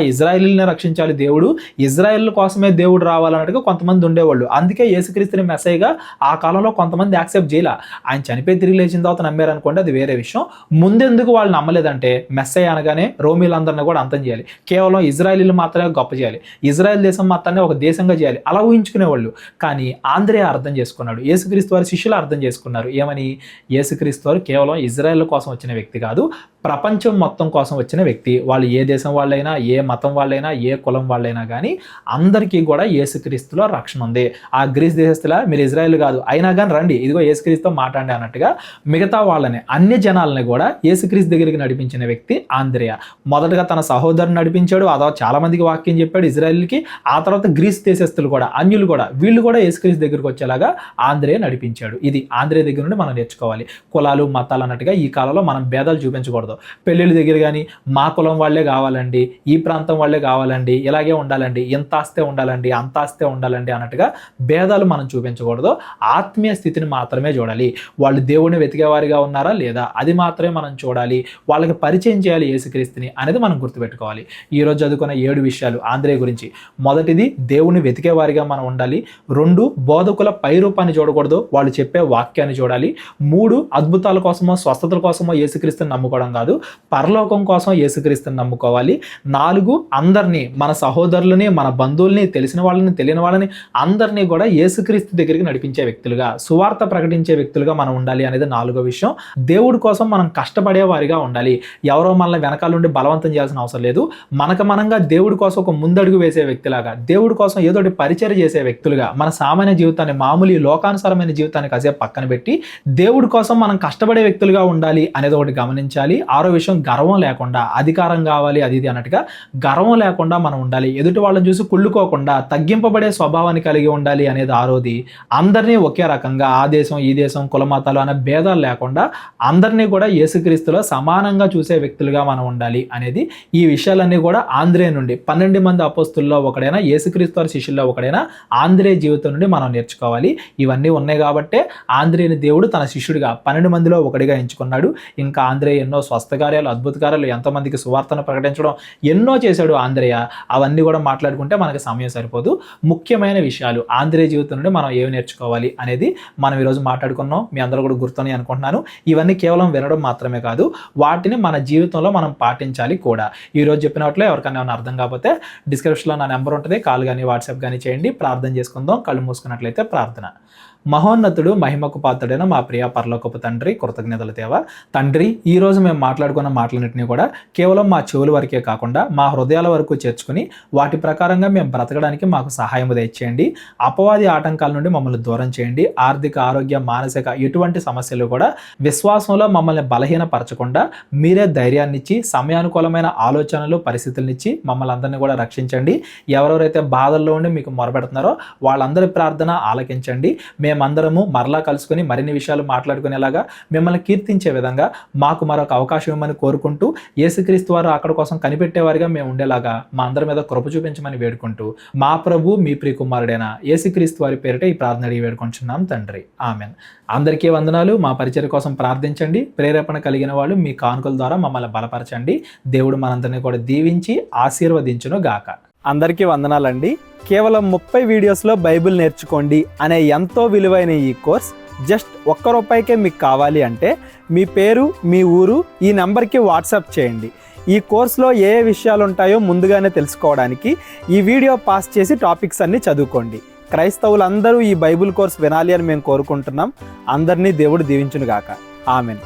ఇజ్రాయేలీని రక్షించాలి దేవుడు, ఇజ్రాయేల్ కోసమే దేవుడు రావాలన్నట్టుగా కొంతమంది ఉండేవాళ్ళు. అందుకే యేసుక్రీస్తుని మెస్సయ్యగా ఆ కాలంలో కొంతమంది యాక్సెప్ట్ చేయాల. ఆయన చనిపోయి తిరిగి లేచిన తర్వాత నమ్మారు అనుకోండి, అది వేరే విషయం. ముందెందుకు వాళ్ళు నమ్మలేదంటే, మెస్సయ్య అనగానే రోమీలందరినీ కూడా అంతం చేయాలి, కేవలం ఇజ్రాయేలీలు మాత్రమే గొప్ప చేయాలి, ఇజ్రాయెల్ దేశం మాత్రమే ఒక దేశంగా చేయాలి, అలా ఊహించుకునేవాళ్ళు. కానీ ఆంద్రేయ అర్థం చేసుకున్నాడు, యేసుక్రీస్తు వారి శిష్యులు అర్థం చేసుకున్నారు. ఏమని? యేసుక్రీస్తు వారు కేవలం ఇజ్రాయెల్ కోసం వచ్చిన వ్యక్తి కాదు, ప్రపంచం మొత్తం కోసం వచ్చిన వ్యక్తి. వాళ్ళు ఏ దేశం వాళ్ళైనా, ఏ మతం వాళ్ళైనా, ఏ కులం వాళ్ళైనా కానీ అందరికీ కూడా యేసుక్రీస్తులో రక్షణ ఉంది. ఆ గ్రీస్ దేశస్తులా మీరు ఇజ్రాయెల్ కాదు, అయినా కానీ రండి, ఇదిగో యేసుక్రీస్తుతో మాట్లాడే అన్నట్టుగా మిగతా వాళ్ళని, అన్ని జనాలని కూడా యేసుక్రీస్తు దగ్గరికి నడిపించిన వ్యక్తి ఆంద్రేయ. మొదటగా తన సహోదరుని నడిపించాడు, ఆ తర్వాత చాలా మందికి వాక్యం చెప్పాడు ఇజ్రాయెల్కి. ఆ తర్వాత గ్రీస్ దేశస్తులు కూడా, అన్యులు కూడా, వీళ్ళు కూడా యేసుక్రీస్తు దగ్గరికి వచ్చేలాగా ఆంద్రేయ నడిపించాడు. ఇది ఆంద్రేయ దగ్గర నుండి మనం నేర్చుకోవాలి. కులాలు మతాలు అన్నట్టుగా ఈ కాలంలో మనం భేదాలు చూపించకూడదు. పెళ్ళిళ్ళ దగ్గర కానీ మా కులం వాళ్ళే కావాలండి, ఈ ప్రాంతం వాళ్ళే కావాలండి, ఇలాగే ఉండాలండి, ఇంత ఆస్తే ఉండాలండి, అంత ఆస్తే ఉండాలండి అన్నట్టుగా భేదాలు మనం చూపించకూడదు. ఆత్మీయ స్థితిని మాత్రమే చూడాలి. వాళ్ళు దేవుడిని వెతికేవారిగా ఉన్నారా లేదా అది మాత్రమే మనం చూడాలి. వాళ్ళకి పరిచయం చేయాలి యేసుక్రీస్తుని అనేది మనం గుర్తుపెట్టుకోవాలి. ఈరోజు చదువుకున్న 7 విషయాలు ఆంద్రేయ గురించి. మొదటిది, దేవుడిని వెతికేవారిగా మనం ఉండాలి. 2, బోధకుల పైరూపాన్ని చూడకూడదు, వాళ్ళు చెప్పే వాక్యాన్ని చూడాలి. 3, అద్భుతాల కోసమో స్వస్థతల కోసమో యేసుక్రీస్తుని నమ్ముకోవడం కాదు, పరలోకం కోసం యేసుక్రీస్తుని నమ్ముకోవాలి. 4, అందరినీ, మన సహోదరులని, మన బంధువుల్ని, తెలిసిన వాళ్ళని, తెలియని వాళ్ళని అందరినీ కూడా యేసుక్రీస్తు దగ్గరికి నడిపించే వ్యక్తులుగా, సువార్త ప్రకటించే వ్యక్తులుగా మనం ఉండాలి అనేది 4వ విషయం. దేవుడి కోసం మనం కష్టపడే వారిగా ఉండాలి. ఎవరో మనల్ని వెనకాల నుండి బలవంతం చేయాల్సిన అవసరం లేదు. మనకు మనంగా దేవుడి కోసం ఒక ముందడుగు వేసే వ్యక్తిలాగా, దేవుడి కోసం ఏదోటి పరిచయం చేసే వ్యక్తులుగా, మన సామాన్య జీవితాన్ని, మామూలు లోకానుసారమైన జీవితాన్ని కాసేపు పక్కన పెట్టి దేవుడి కోసం మనం కష్టపడే వ్యక్తులుగా ఉండాలి అనేది ఒకటి గమనించాలి. 6వ విషయం, గర్వం లేకుండా, అధికారం కావాలి అది ఇది అన్నట్టుగా గర్వం లేకుండా మనం ఉండాలి. ఎదుటి వాళ్ళని చూసి కుళ్ళుకోకుండా తగ్గింపబడే స్వభావాన్ని కలిగి ఉండాలి అనేది 6వది. అందరినీ ఒకే రకంగా, ఆ దేశం ఈ దేశం కులమతాలు అనే భేదాలు లేకుండా అందరినీ కూడా యేసుక్రీస్తులో సమానంగా చూసే వ్యక్తులుగా మనం ఉండాలి అనేది. ఈ విషయాలన్నీ కూడా ఆంద్రేయ నుండి, 12 మంది అపోస్తుల్లో ఒకడైన, యేసుక్రీస్తు వారి శిష్యుల్లో ఒకడైన ఆంద్రేయ జీవితం నుండి మనం నేర్చుకోవాలి. ఇవన్నీ ఉన్నాయి కాబట్టే ఆంద్రేయని దేవుడు తన శిష్యుడిగా 12 మందిలో ఒకడిగా ఎంచుకున్నాడు. ఇంకా ఆంద్రేయ ఎన్నో స్వస్థ కార్యాలు, అద్భుత కార్యాలు, ఎంతమందికి సువార్తను ప్రకటించడం ఎన్నో చేశాడు ఆంద్రేయ. అవన్నీ కూడా మాట్లాడుకుంటే మనకి సమయం సరిపోదు. ముఖ్యమైన విషయాలు ఆంద్రేయ జీవితం నుండి మనం ఏమి నేర్చుకోవాలి అనేది మనం ఈరోజు మాట్లాడుకున్నాం. మీ అందరూ కూడా గుర్తున్నాయి అనుకుంటున్నాను. ఇవన్నీ కేవలం వినడం మాత్రమే కాదు, వాటిని మన జీవితంలో మనం పాటించాలి కూడా. ఈరోజు చెప్పినట్లు ఎవరికైనా ఏమైనా అర్థం కాకపోతే డిస్క్రిప్షన్లో నా నెంబర్ ఉంటుంది, కాల్ కానీ వాట్సాప్ కానీ చేయండి. ప్రార్థన చేసుకుందాం. కళ్ళు మూసుకున్నట్లయితే ప్రార్థన. మహోన్నతుడు మహిమకు పాత్రుడైన మా ప్రియ పరలోకపు తండ్రి, కృతజ్ఞతలు దేవా. తండ్రి, ఈరోజు మేము మాట్లాడుకున్న మాటలన్నింటినీ కూడా కేవలం మా చెవుల వరకే కాకుండా మా హృదయాల వరకు చేర్చుకుని వాటి ప్రకారంగా మేము బ్రతకడానికి మాకు సహాయం దయచేయండి. అపవాది ఆటంకాల నుండి మమ్మల్ని దూరం చేయండి. ఆర్థిక, ఆరోగ్య, మానసిక ఎటువంటి సమస్యలు కూడా విశ్వాసంలో మమ్మల్ని బలహీనపరచకుండా మీరే ధైర్యాన్నిచ్చి సమయానుకూలమైన ఆలోచనలు, పరిస్థితులనిచ్చి మమ్మల్ని అందరినీ కూడా రక్షించండి. ఎవరెవరైతే బాధల్లో ఉండి మీకు మొరపెడుతున్నారో వాళ్ళందరి ప్రార్థన ఆలకించండి. మేమందరము మరలా కలుసుకొని మరిన్ని విషయాలు మాట్లాడుకునేలాగా మిమ్మల్ని కీర్తించే విధంగా మాకు మరొక అవకాశం ఇవ్వమని కోరుకుంటూ, యేసుక్రీస్తు వారు అక్కడ కోసం కనిపెట్టేవారిగా మేము ఉండేలాగా మా అందరి మీద కృప చూపించమని వేడుకుంటూ, మా ప్రభు మీ ప్రియకుమారుడైన యేసుక్రీస్తు వారి పేరిట ఈ ప్రార్థన అడిగి వేడుకుంటున్నాం తండ్రి. ఆమెన్. అందరికీ వందనాలు. మా పరిచర్య కోసం ప్రార్థించండి. ప్రేరేపణ కలిగిన వాళ్ళు మీ కానుకల ద్వారా మమ్మల్ని బలపరచండి. దేవుడు మనందరినీ కూడా దీవించి ఆశీర్వదించును గాక. అందరికీ వందనాలండి. కేవలం 30 వీడియోస్లో బైబిల్ నేర్చుకోండి అనే ఎంతో విలువైన ఈ కోర్స్ జస్ట్ ₹1 మీకు కావాలి అంటే మీ పేరు, మీ ఊరు ఈ నెంబర్కి వాట్సాప్ చేయండి. ఈ కోర్సులో ఏ విషయాలు ఉంటాయో ముందుగానే తెలుసుకోవడానికి ఈ వీడియో పాస్ చేసి టాపిక్స్ అన్నీ చదువుకోండి. క్రైస్తవులందరూ ఈ బైబిల్ కోర్స్ వినాలి అని మేము కోరుకుంటున్నాం. అందరినీ దేవుడు దీవించును గాక. ఆమెన్.